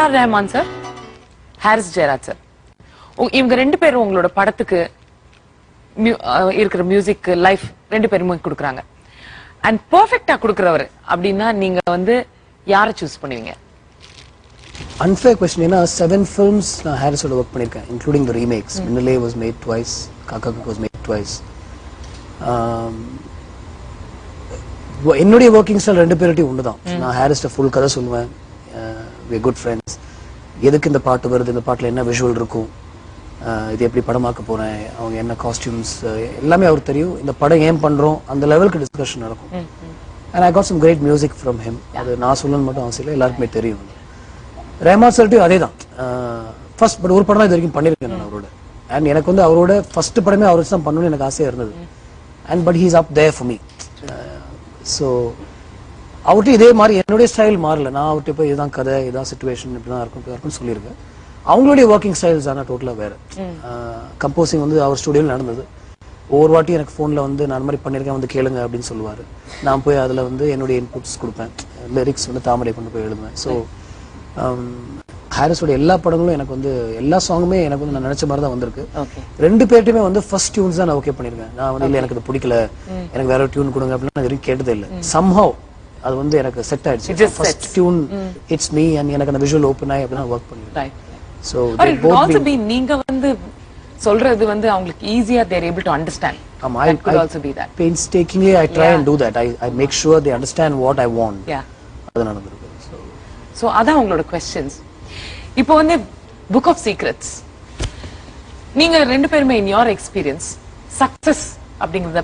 AR Rahman sir, Harris Jayaraj sir, இவங்க ரெண்டு பேரும் உங்களோட படத்துக்கு இருக்கிற மியூசிக் லைஃப் ரெண்டு பேருமே கொடுக்குறாங்க. அண்ட் பெர்ஃபெக்ட்டா கொடுக்குறவர் அப்படின்னா நீங்க வந்து யாரை சூஸ் பண்ணுவீங்க? Unfair question. ஏன்னா 7 films நான் ஹாரிஸோட ஒர்க் பண்ணியிருக்கேன், including the remakes. Minnale was made twice, காக்காக்கு வாஸ் மேட் ட்வைஸ். என்னுடைய ஒர்க்கிங் ஸ்டைல் ரெண்டு பேர்ட்டையும் ஒன்று தான். நான் ஹாரிஸ்ட ஃபுல் கதை சொல்லுவேன், வி குட் ஃப்ரெண்ட்ஸ். எதுக்கு இந்த பாட்டு வருது, இந்த பாட்டில் என்ன விஷுவல் இருக்கும், இது எப்படி படமாக்க போறேன், அவங்க என்ன காஸ்டியூம்ஸ், எல்லாமே அவருக்கு தெரியும். இந்த படம் ஏன் பண்றோம் அந்த லெவலுக்கு டிஸ்கஷன் நடக்கும். And I got some great music from him. அது நான் சொல்லணும்னு மட்டும் அவசியம் இல்லை, எல்லாருக்குமே தெரியும். ரஹ்மான் சார்ட்டையும் அதே தான். ஃபர்ஸ்ட் பட் ஒரு படம் தான் இது வரைக்கும் பண்ணியிருக்கேன் நான் அவரோட. அண்ட் எனக்கு வந்து அவரோட ஃபர்ஸ்ட் படமே அவர் தான் பண்ணணும்னு எனக்கு ஆசையாக இருந்தது. And but he's up there for me. So அவர்கிட்ட இதே மாதிரி என்னுடைய ஸ்டைல் மாறல. நான் அவர்கிட்ட போய் இதுதான் கதை, இதுதான் சுச்சுவேஷன், இப்படிதான் இருக்கும்னு சொல்லியிருக்கேன். அவங்களுடைய ஒர்க்கிங் ஸ்டைல்ஸ் ஆனால் டோட்டலாக வேறு. கம்போசிங் வந்து அவர் ஸ்டுடியோவில் நடந்தது. ஒவ்வொரு வாட்டியும் எனக்கு ஃபோனில் வந்து நான் அந்த மாதிரி பண்ணியிருக்கேன், வந்து கேளுங்க அப்படின்னு சொல்லுவார். நான் போய் அதில் வந்து என்னுடைய இன்புட்ஸ் கொடுப்பேன். லிரிக்ஸ் வந்து தாமரை கொண்டு போய் எழுதுவேன். ஸோ ஹாரிஸோட எல்லா படங்களும் எனக்கு வந்து எல்லா சாங்குமே எனக்கு வந்து நான் நினைச்ச மாதிரி தான் வந்திருக்கு. ரெண்டு பேர்ட்டுமே வந்து ஃபர்ஸ்ட் டியூன்ஸ் தான் நான் ஓகே பண்ணிருக்கேன். நான் வந்து இல்லை எனக்கு இது பிடிக்கல, எனக்கு வேற டியூன் கொடுங்க அப்படின்னு நான் எதுவும் கேட்டதே இல்லை. சம்ஹவ் அது வந்து எனக்கு செட் ஆயிடுச்சு. First tune it's me and எனக்கு அந்த விஷுவல் ஓப்பன் ஆகி அப்படி நான் ஒர்க் பண்ணிருக்கேன். So நீங்க வந்து சொல்றது வந்து அவங்களுக்கு ஈஸியா they are able to understand. That could also be that. Painstakingly I try and do that. I make sure they understand what I want. அது நடந்துருக்கு. So அதான் உங்களோட questions. இப்போ வந்து Book of Secrets நீங்க ரெண்டு பேருமே in your experience success அப்படிங்கறத